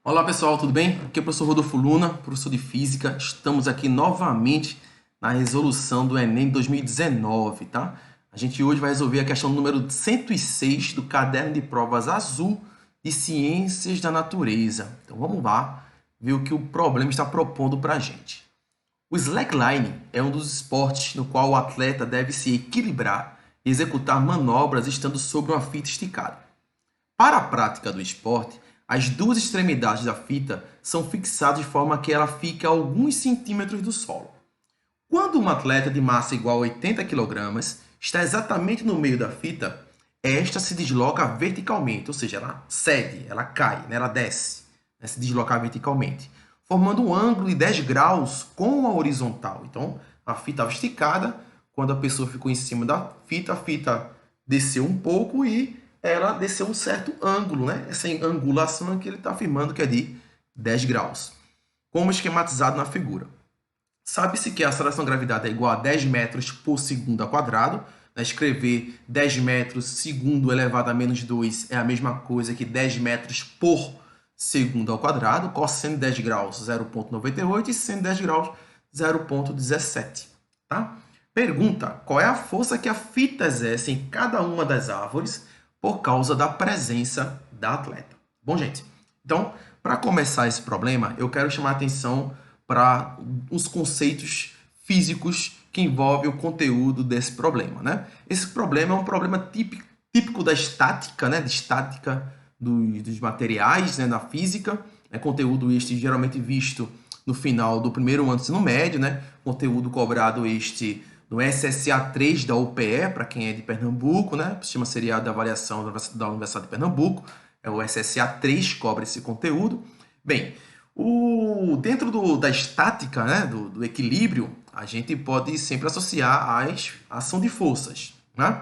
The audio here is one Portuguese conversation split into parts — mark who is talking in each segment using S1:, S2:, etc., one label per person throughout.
S1: Olá pessoal, tudo bem? Aqui é o professor Rodolfo Luna, professor de Física. Estamos aqui novamente na resolução do Enem 2019, tá? A gente hoje vai resolver a questão número 106 do caderno de provas azul de Ciências da Natureza. Então vamos lá ver o que o problema está propondo para a gente. O slackline é um dos esportes no qual o atleta deve se equilibrar e executar manobras estando sobre uma fita esticada. Para a prática do esporte, as duas extremidades da fita são fixadas de forma que ela fique a alguns centímetros do solo. Quando um atleta de massa igual a 80 kg está exatamente no meio da fita, esta se desloca verticalmente, ou seja, ela cede, ela cai, ela desce, se deslocar verticalmente, formando um ângulo de 10 graus com a horizontal. Então, a fita estava esticada, quando a pessoa ficou em cima da fita, a fita desceu um pouco e ela desceu um certo ângulo, né? Essa angulação que ele está afirmando que é de 10 graus, como esquematizado na figura. Sabe-se que a aceleração da gravidade é igual a 10 metros por segundo ao quadrado. Né? Escrever 10 metros segundo elevado a menos 2 é a mesma coisa que 10 metros por segundo ao quadrado. Cosseno de 10 graus, 0,98 e seno de 10 graus, 0,17. Tá? Pergunta, qual é a força que a fita exerce em cada uma das árvores por causa da presença da atleta? Bom, gente, então, para começar esse problema, eu quero chamar a atenção para os conceitos físicos que envolvem o conteúdo desse problema, né? Esse problema é um problema típico da estática, né? De estática dos materiais, né? Na física. É conteúdo este geralmente visto no final do primeiro ano do ensino médio, né? Conteúdo cobrado este no SSA3 da UPE, para quem é de Pernambuco, né? Sistema Seriado de Avaliação da Universidade de Pernambuco. É o SSA3 cobra esse conteúdo. Bem, dentro da estática, né, do equilíbrio, a gente pode sempre associar a ação de forças, né?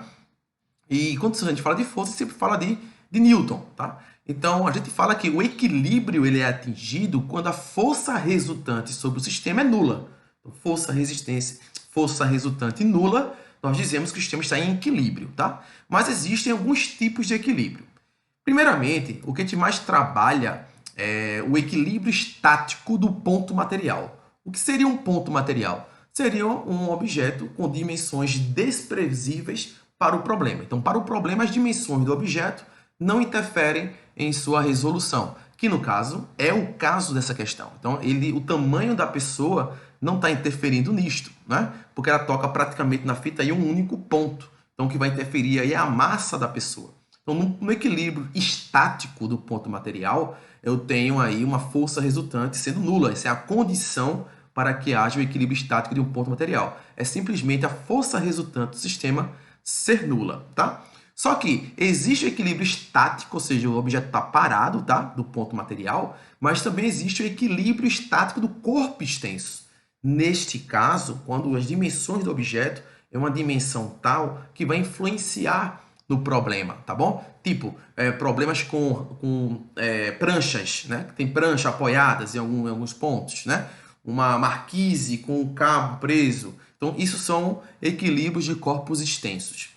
S1: E quando a gente fala de força, sempre fala de Newton, tá? Então, a gente fala que o equilíbrio ele é atingido quando a força resultante sobre o sistema é nula. Então, força resultante nula, nós dizemos que o sistema está em equilíbrio, tá? Mas existem alguns tipos de equilíbrio. Primeiramente, o que a gente mais trabalha é o equilíbrio estático do ponto material. O que seria um ponto material? Seria um objeto com dimensões desprezíveis para o problema. Então, para o problema, as dimensões do objeto não interferem em sua resolução, que no caso é o caso dessa questão. Então, o tamanho da pessoa não está interferindo nisto, né? Porque ela toca praticamente na fita em um único ponto. Então, o que vai interferir aí é a massa da pessoa. Então, no equilíbrio estático do ponto material, eu tenho aí uma força resultante sendo nula. Essa é a condição para que haja o equilíbrio estático de um ponto material. É simplesmente a força resultante do sistema ser nula, tá? Só que existe o equilíbrio estático, ou seja, o objeto está parado, tá? Do ponto material, mas também existe o equilíbrio estático do corpo extenso. Neste caso, quando as dimensões do objeto é uma dimensão tal que vai influenciar no problema, tá bom? Tipo, problemas com pranchas, né? Tem prancha apoiadas em alguns pontos, né? Uma marquise com o cabo preso. Então, isso são equilíbrios de corpos extensos.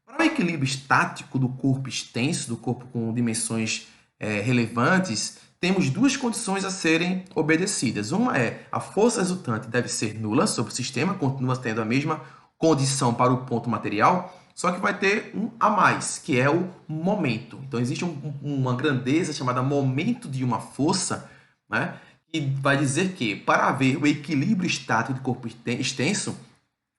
S1: Para o equilíbrio estático do corpo extenso, do corpo com dimensões relevantes, temos duas condições a serem obedecidas. Uma é a força resultante deve ser nula sobre o sistema, continua tendo a mesma condição para o ponto material, só que vai ter um a mais, que é o momento. Então, existe uma grandeza chamada momento de uma força, né, que vai dizer que, para haver o equilíbrio estático do corpo extenso,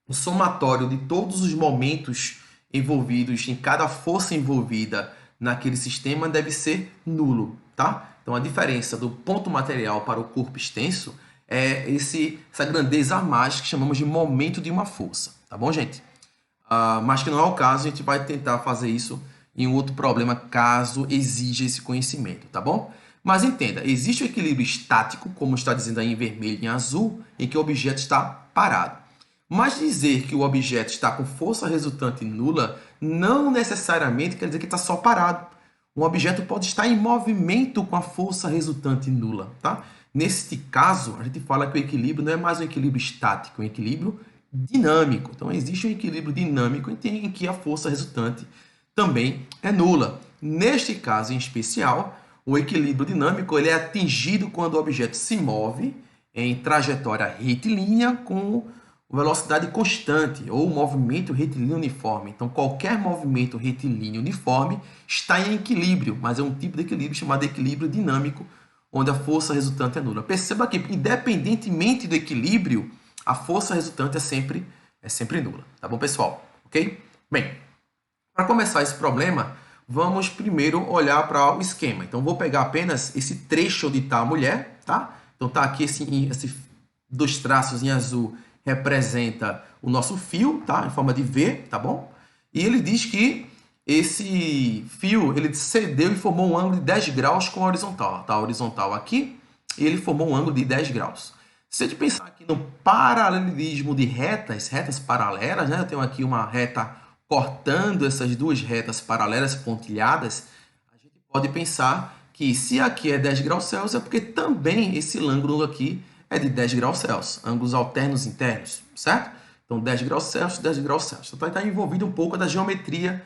S1: o somatório de todos os momentos envolvidos em cada força envolvida naquele sistema deve ser nulo, tá? Então, a diferença do ponto material para o corpo extenso é essa grandeza a mais que chamamos de momento de uma força, tá bom, gente? Mas que não é o caso, a gente vai tentar fazer isso em um outro problema, caso exija esse conhecimento, tá bom? Mas entenda, existe o equilíbrio estático, como está dizendo aí em vermelho e em azul, em que o objeto está parado. Mas dizer que o objeto está com força resultante nula não necessariamente quer dizer que está só parado. Um objeto pode estar em movimento com a força resultante nula, tá? Neste caso, a gente fala que o equilíbrio não é mais um equilíbrio estático, é um equilíbrio dinâmico. Então, existe um equilíbrio dinâmico em que a força resultante também é nula. Neste caso em especial, o equilíbrio dinâmico ele é atingido quando o objeto se move em trajetória retilínea com velocidade constante ou movimento retilíneo uniforme. Então, qualquer movimento retilíneo uniforme está em equilíbrio, mas é um tipo de equilíbrio chamado equilíbrio dinâmico, onde a força resultante é nula. Perceba que, independentemente do equilíbrio, a força resultante é sempre nula. Tá bom, pessoal? Ok? Bem, para começar esse problema, vamos primeiro olhar para o esquema. Então, vou pegar apenas esse trecho onde está a mulher, tá? Então, tá aqui esse dois traços em azul representa o nosso fio, tá? Em forma de V, tá bom? E ele diz que esse fio, ele cedeu e formou um ângulo de 10 graus com a horizontal. Tá? A horizontal aqui, e ele formou um ângulo de 10 graus. Se a gente pensar aqui no paralelismo de retas paralelas, né? Eu tenho aqui uma reta cortando essas duas retas paralelas pontilhadas, a gente pode pensar que se aqui é 10 graus Celsius, é porque também esse ângulo aqui é de 10 graus Celsius, ângulos alternos internos, certo? Então, 10 graus Celsius, 10 graus Celsius. Então, está envolvido um pouco da geometria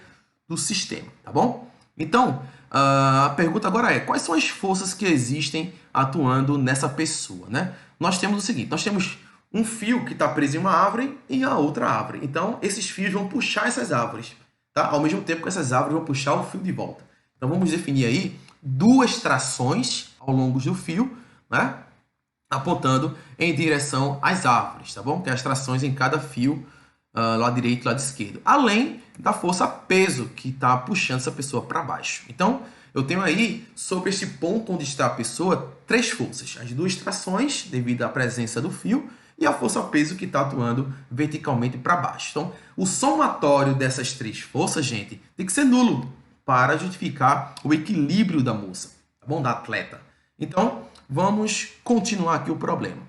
S1: do sistema, tá bom? Então, a pergunta agora é, quais são as forças que existem atuando nessa pessoa, né? Nós temos o seguinte, nós temos um fio que está preso em uma árvore e a outra árvore. Então, esses fios vão puxar essas árvores, tá? Ao mesmo tempo que essas árvores vão puxar o fio de volta. Então, vamos definir aí duas trações ao longo do fio, né? Apontando em direção às árvores, tá bom? Tem as trações em cada fio, lado direito e lado esquerdo. Além da força peso que está puxando essa pessoa para baixo. Então, eu tenho aí, sobre este ponto onde está a pessoa, três forças. As duas trações, devido à presença do fio, e a força peso que está atuando verticalmente para baixo. Então, o somatório dessas três forças, gente, tem que ser nulo para justificar o equilíbrio da moça, tá bom? Da atleta. Então, vamos continuar aqui o problema.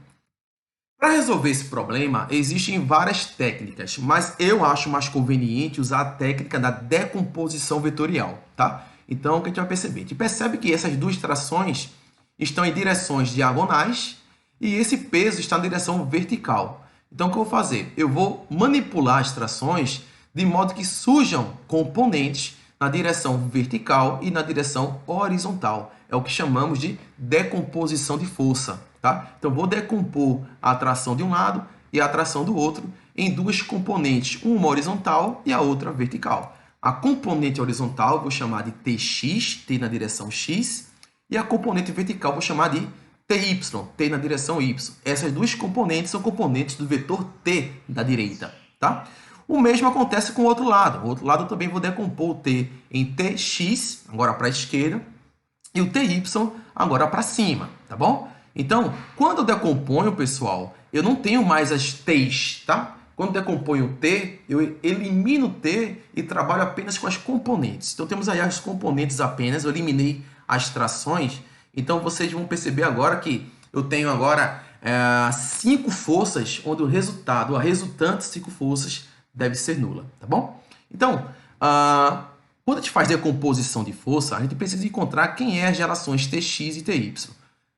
S1: Para resolver esse problema, existem várias técnicas, mas eu acho mais conveniente usar a técnica da decomposição vetorial, tá? Então, o que a gente vai perceber? A gente percebe que essas duas trações estão em direções diagonais e esse peso está na direção vertical. Então, o que eu vou fazer? Eu vou manipular as trações de modo que surjam componentes na direção vertical e na direção horizontal. É o que chamamos de decomposição de força. Tá? Então, vou decompor a atração de um lado e a atração do outro em duas componentes, uma horizontal e a outra vertical. A componente horizontal vou chamar de Tx, T na direção X, e a componente vertical vou chamar de Ty, T na direção Y. Essas duas componentes são componentes do vetor T da direita. Tá? O mesmo acontece com o outro lado. O outro lado eu também vou decompor o T em Tx, agora para a esquerda, e o Ty agora para cima. Tá bom? Então, quando eu decomponho, pessoal, eu não tenho mais as T's, tá? Quando decomponho o T, eu elimino o T e trabalho apenas com as componentes. Então, temos aí as componentes apenas, eu eliminei as trações. Então, vocês vão perceber agora que eu tenho agora 5 forças, onde a resultante 5 forças deve ser nula, tá bom? Então, quando a gente faz decomposição de força, a gente precisa encontrar quem é as relações Tx e Ty.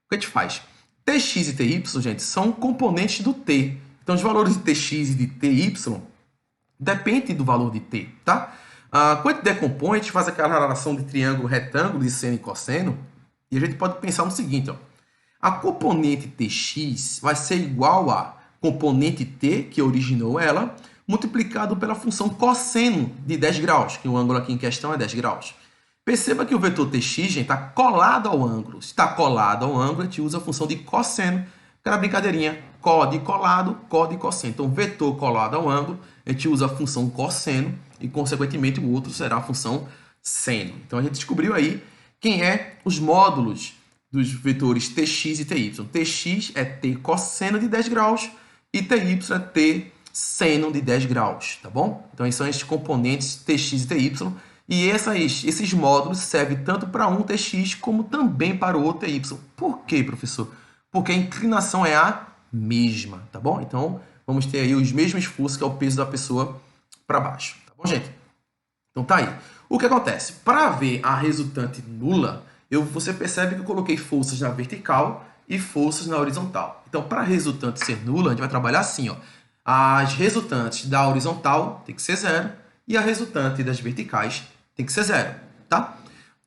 S1: O que a gente faz? Tx e Ty, gente, são componentes do T. Então, os valores de Tx e de Ty dependem do valor de T, tá? Quando a gente decompõe, a gente faz aquela relação de triângulo retângulo, de seno e cosseno, e a gente pode pensar no seguinte, ó. A componente Tx vai ser igual a componente T, que originou ela, multiplicado pela função cosseno de 10 graus, que o ângulo aqui em questão é 10 graus. Perceba que o vetor Tx, gente, está colado ao ângulo. Se está colado ao ângulo, a gente usa a função de cosseno, aquela brincadeirinha, có de colado, có de cosseno. Então, vetor colado ao ângulo, a gente usa a função cosseno e, consequentemente, o outro será a função seno. Então, a gente descobriu aí quem é os módulos dos vetores Tx e Ty. Tx é T cosseno de 10 graus e Ty é T seno de 10 graus, tá bom? Então, esses são esses componentes Tx e Ty. E esses módulos servem tanto para um Tx como também para o outro Ty. Por quê, professor? Porque a inclinação é a mesma, tá bom? Então, vamos ter aí os mesmos forças, que é o peso da pessoa para baixo, tá bom, gente? Então, tá aí. O que acontece? Para ver a resultante nula, você percebe que eu coloquei forças na vertical e forças na horizontal. Então, para a resultante ser nula, a gente vai trabalhar assim, ó. As resultantes da horizontal tem que ser zero e a resultante das verticais tem que ser zero, tá?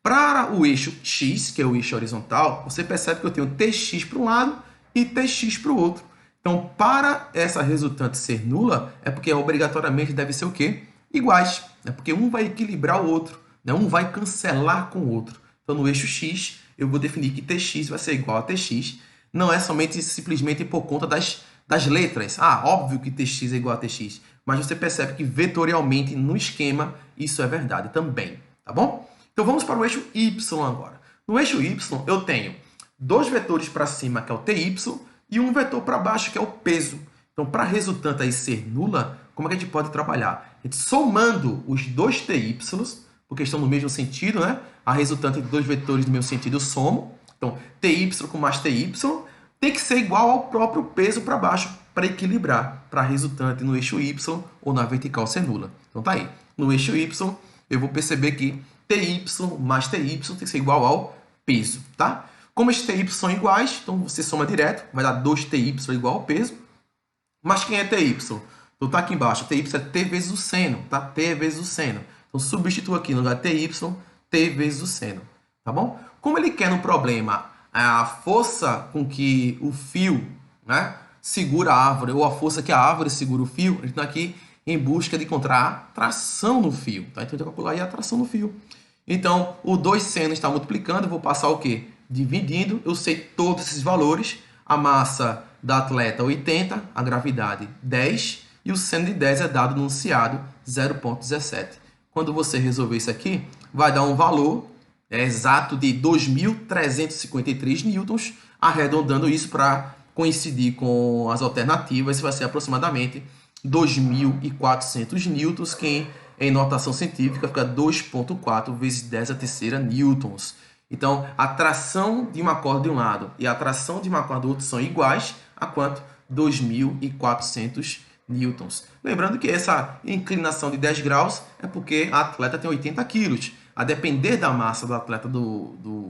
S1: Para o eixo x, que é o eixo horizontal, você percebe que eu tenho tx para um lado e tx para o outro. Então, para essa resultante ser nula, é porque obrigatoriamente deve ser o quê? Iguais. É porque um vai equilibrar o outro, né? Um vai cancelar com o outro. Então, no eixo x, eu vou definir que tx vai ser igual a tx. Não é somente simplesmente por conta das letras. Ah, óbvio que tx é igual a tx. Mas você percebe que vetorialmente, no esquema, isso é verdade também. Tá bom? Então, vamos para o eixo y agora. No eixo y, eu tenho dois vetores para cima, que é o ty, e um vetor para baixo, que é o peso. Então, para a resultante aí ser nula, como é que a gente pode trabalhar? A gente somando os dois ty, porque estão no mesmo sentido, né? A resultante de dois vetores no mesmo sentido eu somo. Então, ty com mais ty tem que ser igual ao próprio peso para baixo, para equilibrar, para a resultante no eixo y ou na vertical ser nula. Então, tá aí. No eixo y, eu vou perceber que ty mais ty tem que ser igual ao peso, tá? Como esses ty são iguais, então você soma direto, vai dar 2ty igual ao peso. Mas quem é ty? Então tá aqui embaixo, ty é t vezes o seno, tá? T vezes o seno. Então substitua aqui no lugar de ty, t vezes o seno, tá bom? Como ele quer no problema a força com que o fio, né, segura a árvore, ou a força que a árvore segura o fio, a gente está aqui em busca de encontrar a tração no fio, tá? Então, eu vou calcular aí a tração no fio. Então, o 2 seno está multiplicando, eu vou passar o quê? Dividindo, eu sei todos esses valores. A massa da atleta 80, a gravidade 10 e o seno de 10 é dado no enunciado 0,17. Quando você resolver isso aqui, vai dar um valor exato de 2.353 newtons, arredondando isso para coincidir com as alternativas, isso vai ser aproximadamente 2.400 newtons, que em notação científica fica 2,4 vezes 10 a terceira newtons. Então, a tração de uma corda de um lado e a tração de uma corda do outro são iguais a quanto? 2.400 newtons. Lembrando que essa inclinação de 10 graus é porque a atleta tem 80 quilos. A depender da massa do atleta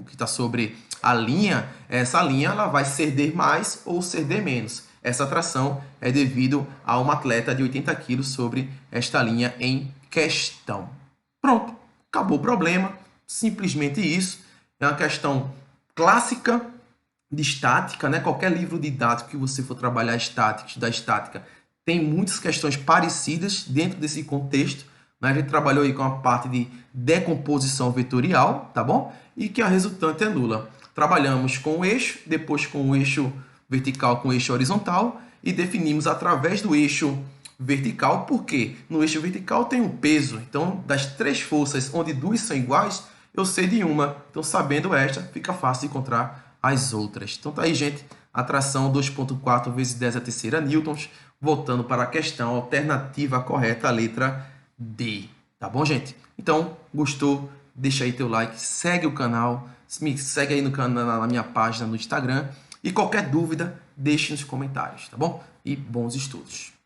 S1: que está sobre a linha, essa linha ela vai ceder mais ou ceder menos. Essa tração é devido a uma atleta de 80 quilos sobre esta linha em questão. Pronto, acabou o problema. Simplesmente isso. É uma questão clássica de estática, né? Qualquer livro didático que você for trabalhar estática, estudar estática, tem muitas questões parecidas dentro desse contexto. Né? A gente trabalhou aí com a parte de decomposição vetorial, tá bom? E que a resultante é nula. Trabalhamos com o eixo, depois com o eixo vertical com o eixo horizontal e definimos através do eixo vertical, porque no eixo vertical tem um peso. Então, das três forças, onde duas são iguais, eu sei de uma. Então, sabendo esta, fica fácil de encontrar as outras. Então, tá aí, gente. A tração 2,4 vezes 10 a terceira newtons. Voltando para a questão alternativa correta, a letra D. Tá bom, gente? Então, gostou? Deixa aí teu like, segue o canal, me segue aí no canal, na minha página no Instagram. E qualquer dúvida, deixe nos comentários, tá bom? E bons estudos!